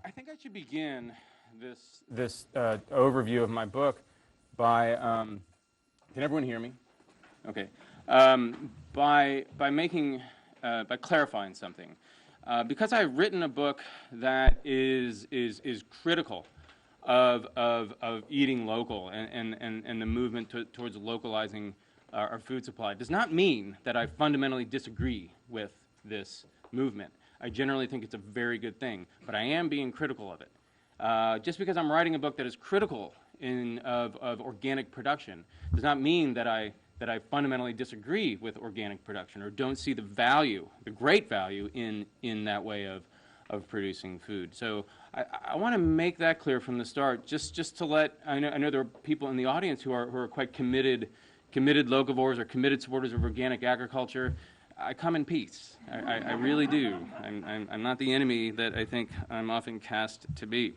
I think I should begin this overview of my book by can everyone hear me? Okay. By clarifying something, because I've written a book that is critical of eating local and the movement towards localizing our food supply, does not mean that I fundamentally disagree with this movement. I generally think it's a very good thing, but I am being critical of it. Just because I'm writing a book that is critical of organic production does not mean that I fundamentally disagree with organic production or don't see the value, the great value in that way of producing food. So I want to make that clear from the start, just to let, I know there are people in the audience who are quite committed locavores or committed supporters of organic agriculture. I come in peace. I really do. I'm not the enemy that I think I'm often cast to be.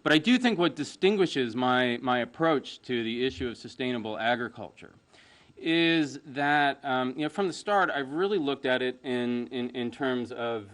But I do think what distinguishes my approach to the issue of sustainable agriculture is that from the start I've really looked at it in terms of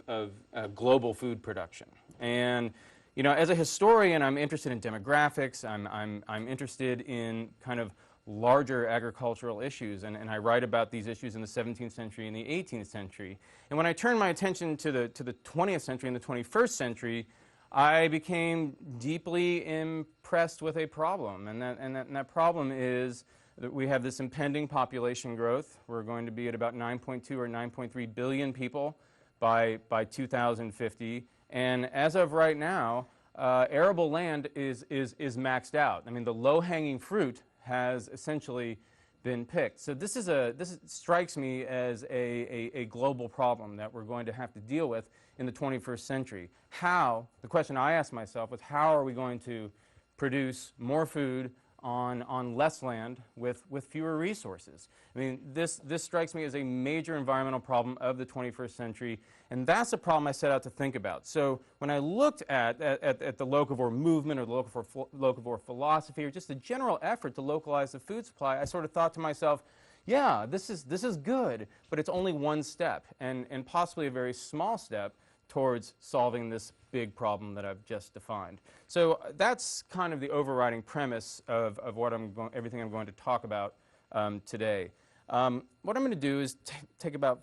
global food production. And as a historian, I'm interested in demographics. I'm interested in kind of larger agricultural issues, and I write about these issues in the 17th century and the 18th century. And when I turn my attention to the 20th century and the 21st century, I became deeply impressed with a problem, and that problem is that we have this impending population growth. We're going to be at about 9.2 or 9.3 billion people by 2050, and as of right now, arable land is maxed out. I mean, the low-hanging fruit has essentially been picked. So this strikes me as a global problem that we're going to have to deal with in the 21st century. The question I asked myself was, how are we going to produce more food on less land with fewer resources? I mean, this strikes me as a major environmental problem of the 21st century, and that's the problem I set out to think about. So when I looked at the locavore movement or the locavore philosophy or just the general effort to localize the food supply, I sort of thought to myself, yeah, this is good, but it's only one step, and possibly a very small step towards solving this big problem that I've just defined. So that's kind of the overriding premise of everything I'm going to talk about today. What I'm going to do is take about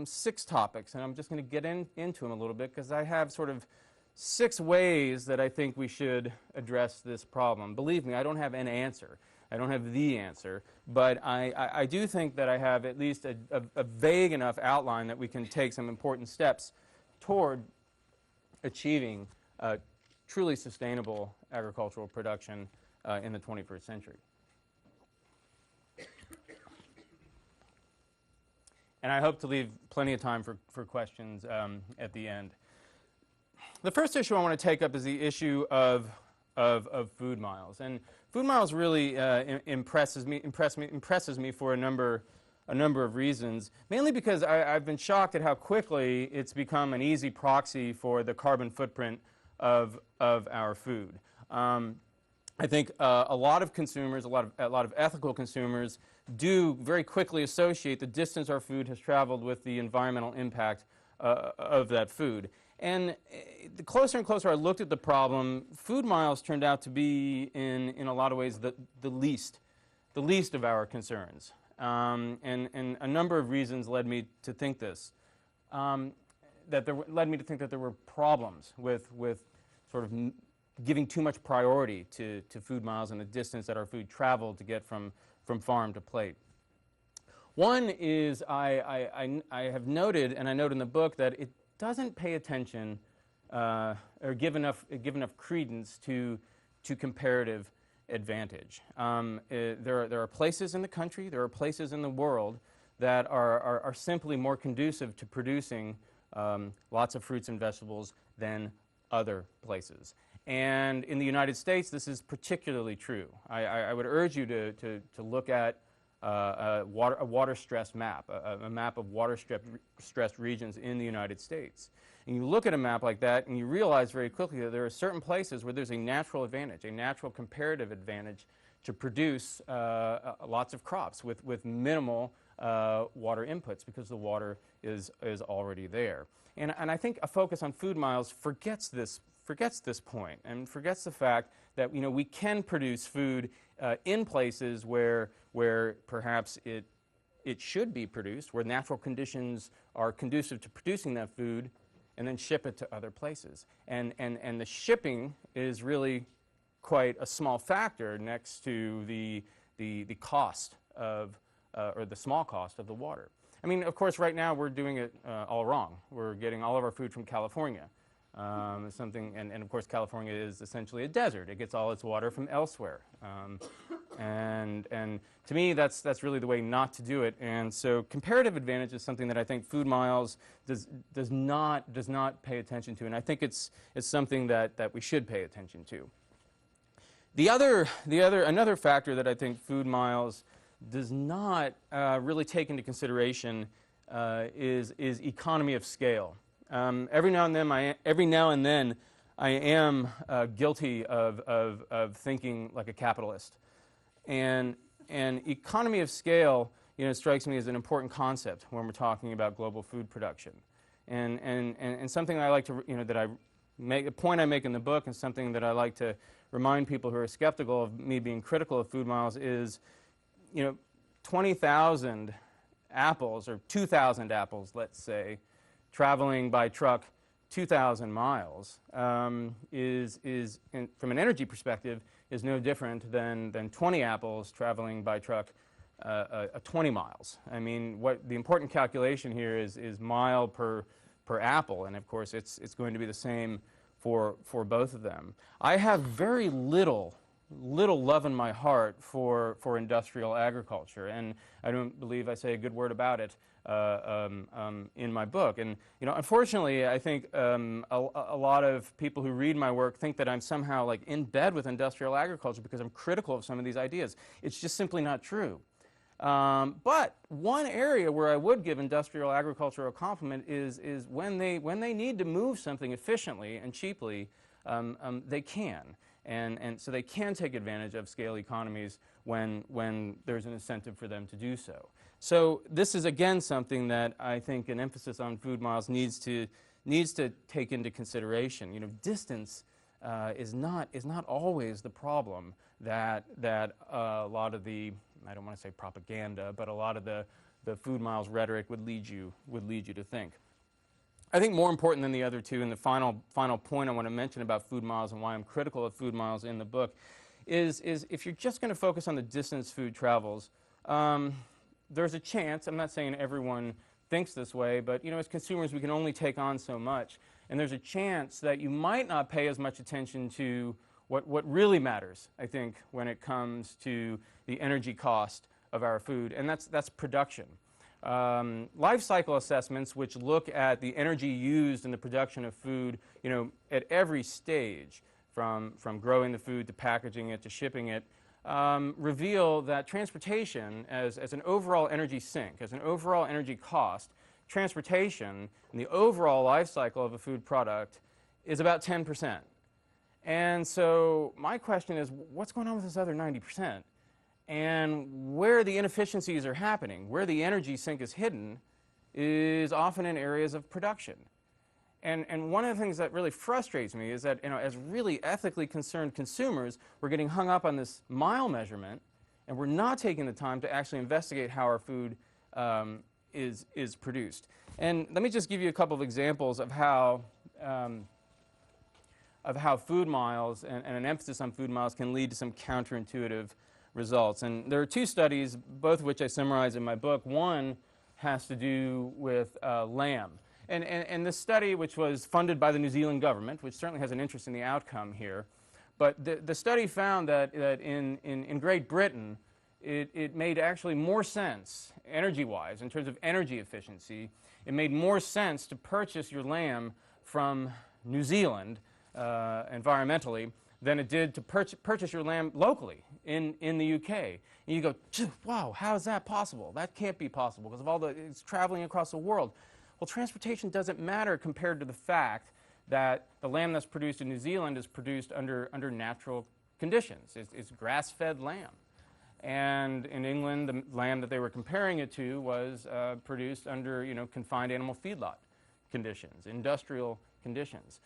6 topics, and I'm just going to get into them a little bit because I have sort of 6 ways that I think we should address this problem. Believe me, I don't have an answer. I don't have the answer, but I do think that I have at least a vague enough outline that we can take some important steps toward achieving truly sustainable agricultural production in the 21st century. And I hope to leave plenty of time for questions at the end. The first issue I want to take up is the issue of food miles. And food miles really impresses me for a number of reasons, mainly because I've been shocked at how quickly it's become an easy proxy for the carbon footprint of our food. I think a lot of consumers, a lot of ethical consumers, do very quickly associate the distance our food has traveled with the environmental impact of that food. And the closer and closer I looked at the problem, food miles turned out to be, in a lot of ways, the least of our concerns. And a number of reasons led me to think this. Led me to think that there were problems with sort of giving too much priority to food miles and the distance that our food traveled to get from farm to plate. One is I have noted, and I note in the book, that it doesn't pay attention or give enough credence to comparative advantage. There are places in the country, there are places in the world that are simply more conducive to producing lots of fruits and vegetables than other places. And in the United States, this is particularly true. I would urge you to look at a water-stressed map, a map of water-stressed regions in the United States. And you look at a map like that, and you realize very quickly that there are certain places where there's a natural advantage, a natural comparative advantage to produce lots of crops with minimal water inputs because the water is already there. And I think a focus on food miles forgets this forgets this point and forgets the fact that we can produce food in places where perhaps it should be produced, where natural conditions are conducive to producing that food, and then ship it to other places. And the shipping is really quite a small factor next to the cost of, or the small cost of the water. I mean, of course, right now we're doing it all wrong. We're getting all of our food from California. And of course, California is essentially a desert. It gets all its water from elsewhere. And to me, that's really the way not to do it. And so comparative advantage is something that I think Food Miles does not pay attention to. And I think it's something that we should pay attention to. Another factor that I think Food Miles does not really take into consideration is economy of scale. Every now and then, I am guilty of thinking like a capitalist, and economy of scale, strikes me as an important concept when we're talking about global food production, and something I like to, a point I make in the book, and something that I like to remind people who are skeptical of me being critical of Food Miles is, 20,000 apples, or 2,000 apples, let's say, traveling by truck 2,000 miles from an energy perspective, is no different than 20 apples traveling by truck 20 miles. I mean, what the important calculation here is mile per apple, and of course it's going to be the same for both of them. I have very little love in my heart for industrial agriculture, and I don't believe I say a good word about it in my book. And unfortunately, I think a lot of people who read my work think that I'm somehow like in bed with industrial agriculture because I'm critical of some of these ideas. It's just simply not true. But one area where I would give industrial agriculture a compliment is when they need to move something efficiently and cheaply, they can. And so they can take advantage of scale economies when there's an incentive for them to do so. So this is again something that I think an emphasis on Food Miles needs to take into consideration. Distance is not always the problem that a lot of the, I don't want to say propaganda, but a lot of the Food Miles rhetoric would lead you to think. I think more important than the other two, and the final point I want to mention about Food Miles and why I'm critical of Food Miles in the book, is if you're just going to focus on the distance food travels, there's a chance, I'm not saying everyone thinks this way, but as consumers we can only take on so much, and there's a chance that you might not pay as much attention to what really matters, I think, when it comes to the energy cost of our food, and that's production. Life cycle assessments, which look at the energy used in the production of food, at every stage, from growing the food to packaging it to shipping it, reveal that transportation, as an overall energy sink, as an overall energy cost, transportation in the overall life cycle of a food product is about 10%. And so my question is, what's going on with this other 90%? And where the inefficiencies are happening, where the energy sink is hidden, is often in areas of production. And one of the things that really frustrates me is that, as really ethically concerned consumers, we're getting hung up on this mile measurement, and we're not taking the time to actually investigate how our food is produced. And let me just give you a couple of examples of how Food Miles and an emphasis on Food Miles can lead to some counterintuitive results. And there are two studies, both of which I summarize in my book. One has to do with lamb. And this study, which was funded by the New Zealand government, which certainly has an interest in the outcome here, but the study found that in Great Britain, it made actually more sense, energy-wise, in terms of energy efficiency, it made more sense to purchase your lamb from New Zealand environmentally than it did to purchase your lamb locally in the UK. And you go, wow, how is that possible? That can't be possible because of it's traveling across the world. Well, transportation doesn't matter compared to the fact that the lamb that's produced in New Zealand is produced under natural conditions. It's grass-fed lamb. And in England, the lamb that they were comparing it to was produced under confined animal feedlot conditions, industrial conditions.